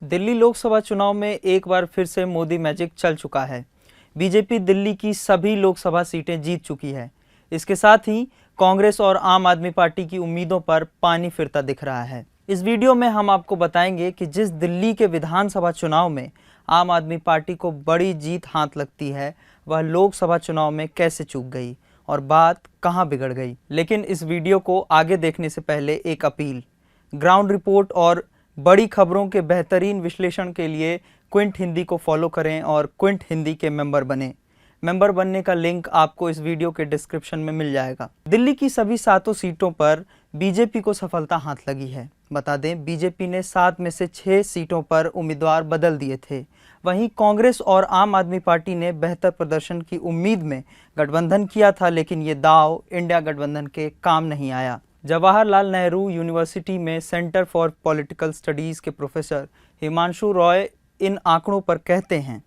दिल्ली लोकसभा चुनाव में एक बार फिर से मोदी मैजिक चल चुका है। बीजेपी दिल्ली की सभी लोकसभा सीटें जीत चुकी है। इसके साथ ही कांग्रेस और आम आदमी पार्टी की उम्मीदों पर पानी फिरता दिख रहा है। इस वीडियो में हम आपको बताएंगे कि जिस दिल्ली के विधानसभा चुनाव में आम आदमी पार्टी को बड़ी जीत हाथ लगती है, वह लोकसभा चुनाव में कैसे चूक गई और बात कहां बिगड़ गई। लेकिन इस वीडियो को आगे देखने से पहले एक अपील, ग्राउंड रिपोर्ट और बड़ी खबरों के बेहतरीन विश्लेषण के लिए क्विंट हिंदी को फॉलो करें और क्विंट हिंदी के मेंबर बनें। मेंबर बनने का लिंक आपको इस वीडियो के डिस्क्रिप्शन में मिल जाएगा। दिल्ली की सभी 7 सीटों पर बीजेपी को सफलता हाथ लगी है। बता दें, बीजेपी ने 7 में से 6 सीटों पर उम्मीदवार बदल दिए थे। वहीं कांग्रेस और आम आदमी पार्टी ने बेहतर प्रदर्शन की उम्मीद में गठबंधन किया था, लेकिन ये दांव इंडिया गठबंधन के काम नहीं आया। जवाहरलाल नेहरू यूनिवर्सिटी में सेंटर फॉर पॉलिटिकल स्टडीज़ के प्रोफेसर हिमांशु रॉय इन आंकड़ों पर कहते हैं,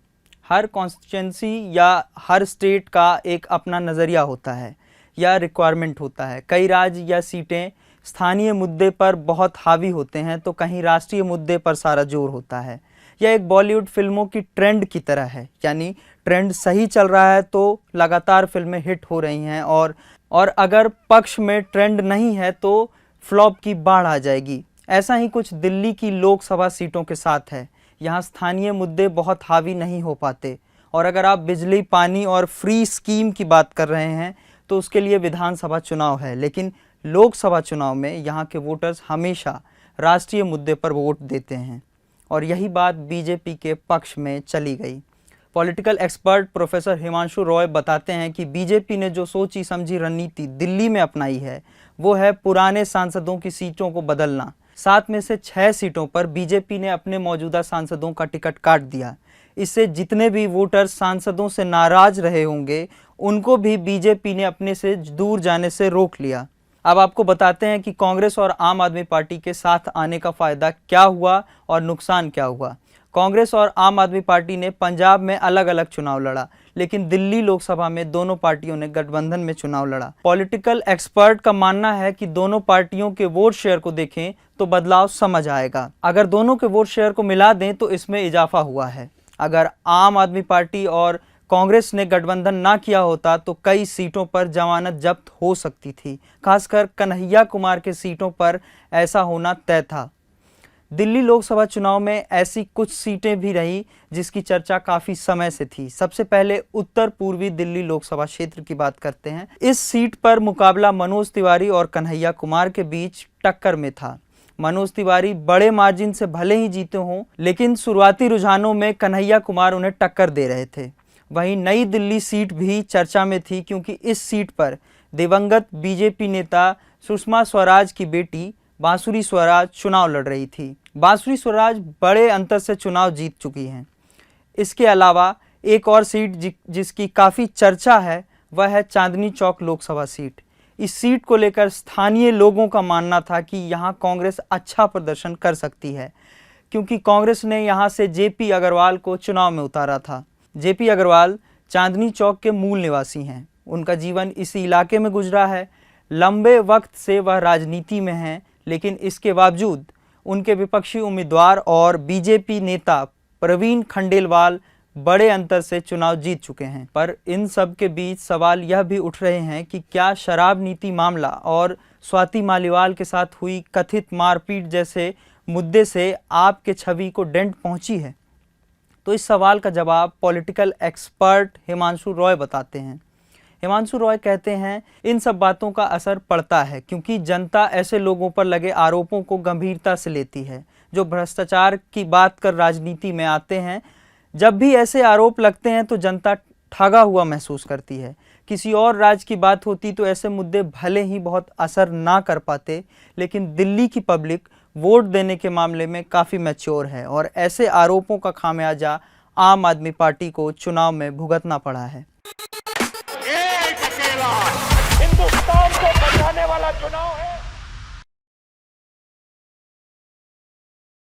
हर कॉन्स्टिट्यूंसी या हर स्टेट का एक अपना नज़रिया होता है या रिक्वायरमेंट होता है। कई राज्य या सीटें स्थानीय मुद्दे पर बहुत हावी होते हैं, तो कहीं राष्ट्रीय मुद्दे पर सारा जोर होता है। यह एक बॉलीवुड फिल्मों की ट्रेंड की तरह है, यानी ट्रेंड सही चल रहा है तो लगातार फिल्में हिट हो रही हैं और अगर पक्ष में ट्रेंड नहीं है तो फ्लॉप की बाढ़ आ जाएगी। ऐसा ही कुछ दिल्ली की लोकसभा सीटों के साथ है। यहाँ स्थानीय मुद्दे बहुत हावी नहीं हो पाते, और अगर आप बिजली, पानी और फ्री स्कीम की बात कर रहे हैं तो उसके लिए विधानसभा चुनाव है। लेकिन लोकसभा चुनाव में यहाँ के वोटर्स हमेशा राष्ट्रीय मुद्दे पर वोट देते हैं, और यही बात बीजेपी के पक्ष में चली गई। Political expert professor Himanshu Roy बताते हैं कि बीजेपी ने जो सोची समझी रणनीति दिल्ली में अपनाई है, वो है पुराने सांसदों की सीटों को बदलना। 7 में से 6 सीटों पर बीजेपी ने अपने मौजूदा सांसदों का टिकट काट दिया। इससे जितने भी वोटर सांसदों से नाराज रहे होंगे, उनको भी बीजेपी ने अपने से दूर जाने से रोक लिया। अब आपको बताते हैं कि कांग्रेस और आम आदमी पार्टी के साथ आने का फायदा क्या हुआ और नुकसान क्या हुआ। कांग्रेस और आम आदमी पार्टी ने पंजाब में अलग अलग चुनाव लड़ा, लेकिन दिल्ली लोकसभा में दोनों पार्टियों ने गठबंधन में चुनाव लड़ा। पॉलिटिकल एक्सपर्ट का मानना है कि दोनों पार्टियों के वोट शेयर को देखें तो बदलाव समझ आएगा। अगर दोनों के वोट शेयर को मिला दें तो इसमें इजाफा हुआ है। अगर आम आदमी पार्टी और कांग्रेस ने गठबंधन ना किया होता तो कई सीटों पर जमानत जब्त हो सकती थी। खासकर कन्हैया कुमार के सीटों पर ऐसा होना तय था। दिल्ली लोकसभा चुनाव में ऐसी कुछ सीटें भी रही जिसकी चर्चा काफ़ी समय से थी। सबसे पहले उत्तर पूर्वी दिल्ली लोकसभा क्षेत्र की बात करते हैं। इस सीट पर मुकाबला मनोज तिवारी और कन्हैया कुमार के बीच टक्कर में था। मनोज तिवारी बड़े मार्जिन से भले ही जीते हों, लेकिन शुरुआती रुझानों में कन्हैया कुमार उन्हें टक्कर दे रहे थे। वहीं नई दिल्ली सीट भी चर्चा में थी, क्योंकि इस सीट पर दिवंगत बीजेपी नेता सुषमा स्वराज की बेटी बांसुरी स्वराज चुनाव लड़ रही थी। बांसुरी स्वराज बड़े अंतर से चुनाव जीत चुकी हैं। इसके अलावा एक और सीट जिसकी काफ़ी चर्चा है, वह है चांदनी चौक लोकसभा सीट। इस सीट को लेकर स्थानीय लोगों का मानना था कि यहाँ कांग्रेस अच्छा प्रदर्शन कर सकती है, क्योंकि कांग्रेस ने यहाँ से जेपी अग्रवाल को चुनाव में उतारा था। जेपी अग्रवाल चांदनी चौक के मूल निवासी हैं। उनका जीवन इसी इलाके में गुजरा है। लंबे वक्त से वह राजनीति में हैं, लेकिन इसके बावजूद उनके विपक्षी उम्मीदवार और बीजेपी नेता प्रवीण खंडेलवाल बड़े अंतर से चुनाव जीत चुके हैं। पर इन सब के बीच सवाल यह भी उठ रहे हैं कि क्या शराब नीति मामला और स्वाति मालीवाल के साथ हुई कथित मारपीट जैसे मुद्दे से आपके छवि को डेंट पहुंची है? तो इस सवाल का जवाब पॉलिटिकल एक्सपर्ट हिमांशु रॉय बताते हैं। हिमांशु रॉय कहते हैं, इन सब बातों का असर पड़ता है, क्योंकि जनता ऐसे लोगों पर लगे आरोपों को गंभीरता से लेती है जो भ्रष्टाचार की बात कर राजनीति में आते हैं। जब भी ऐसे आरोप लगते हैं तो जनता ठगा हुआ महसूस करती है। किसी और राज्य की बात होती तो ऐसे मुद्दे भले ही बहुत असर ना कर पाते, लेकिन दिल्ली की पब्लिक वोट देने के मामले में काफ़ी मैच्योर है, और ऐसे आरोपों का खामियाजा आम आदमी पार्टी को चुनाव में भुगतना पड़ा है। हिंदुस्तान को बचाने वाला चुनाव